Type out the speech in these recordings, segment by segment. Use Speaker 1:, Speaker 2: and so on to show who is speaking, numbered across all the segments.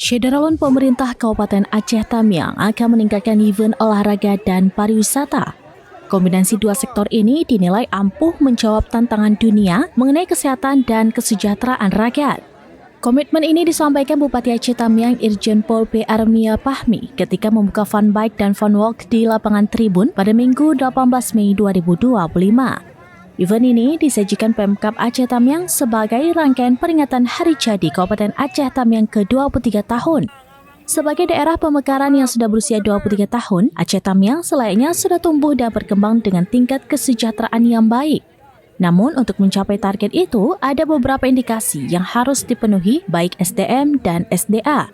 Speaker 1: Syederalun pemerintah Kabupaten Aceh Tamiang akan meningkatkan event olahraga dan pariwisata. Kombinasi dua sektor ini dinilai ampuh menjawab tantangan dunia mengenai kesehatan dan kesejahteraan rakyat. Komitmen ini disampaikan Bupati Aceh Tamiang Irjen Pol P. Armia Pahmi ketika membuka fun bike dan fun walk di lapangan Tribun pada Minggu 18 Mei 2025. Event ini disajikan Pemkab Aceh Tamiang sebagai rangkaian peringatan Hari Jadi Kabupaten Aceh Tamiang ke-23 tahun. Sebagai daerah pemekaran yang sudah berusia 23 tahun, Aceh Tamiang selayaknya sudah tumbuh dan berkembang dengan tingkat kesejahteraan yang baik. Namun untuk mencapai target itu, ada beberapa indikasi yang harus dipenuhi baik SDM dan SDA.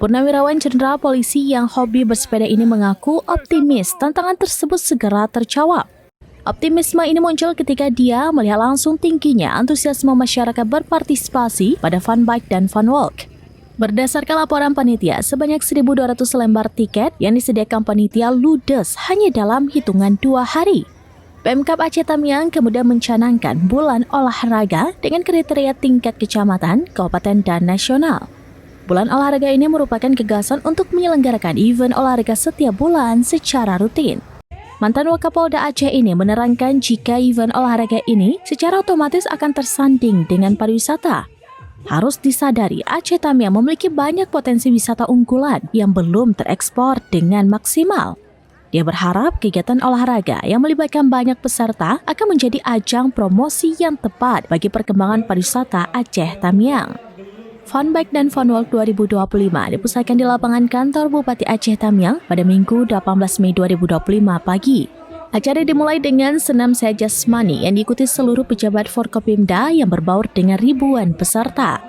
Speaker 1: Purnawirawan Jenderal Polisi yang hobi bersepeda ini mengaku optimis tantangan tersebut segera terjawab. Optimisme ini muncul ketika dia melihat langsung tingginya antusiasme masyarakat berpartisipasi pada fun bike dan fun walk. Berdasarkan laporan panitia, sebanyak 1.200 lembar tiket yang disediakan panitia ludes hanya dalam hitungan 2 hari. Pemkab Aceh Tamiang kemudian mencanangkan bulan olahraga dengan kriteria tingkat kecamatan, kabupaten, dan nasional. Bulan olahraga ini merupakan gagasan untuk menyelenggarakan event olahraga setiap bulan secara rutin. Mantan Wakapolda Aceh ini menerangkan jika event olahraga ini secara otomatis akan tersanding dengan pariwisata. Harus disadari Aceh Tamiang memiliki banyak potensi wisata unggulan yang belum terekspor dengan maksimal. Dia berharap kegiatan olahraga yang melibatkan banyak peserta akan menjadi ajang promosi yang tepat bagi perkembangan pariwisata Aceh Tamiang. Fun Bike dan Fun Walk 2025 dipusatkan di lapangan kantor Bupati Aceh Tamiang pada Minggu 18 Mei 2025 pagi. Acara dimulai dengan senam sehat jasmani yang diikuti seluruh pejabat Forkopimda yang berbaur dengan ribuan peserta.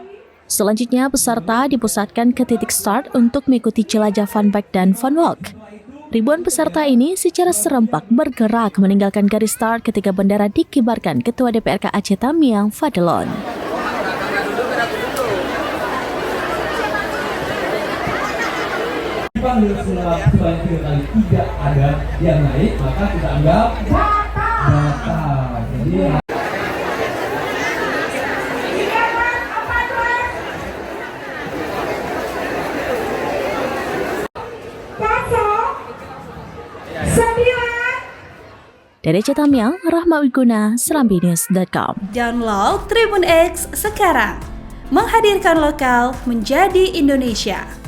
Speaker 1: Selanjutnya, peserta dipusatkan ke titik start untuk mengikuti jelajah Fun Bike dan Fun Walk. Ribuan peserta ini secara serempak bergerak meninggalkan garis start ketika bendera dikibarkan Ketua DPRK Aceh Tamiang Fadlon.
Speaker 2: Setelah sebanyak 3 kali tidak ada yang naik, maka kita anggap batal. Jadi
Speaker 1: Dari Aceh Tamiang, Rahma Wiguna, serambinews.com.
Speaker 3: Download Tribun X sekarang, menghadirkan lokal menjadi Indonesia.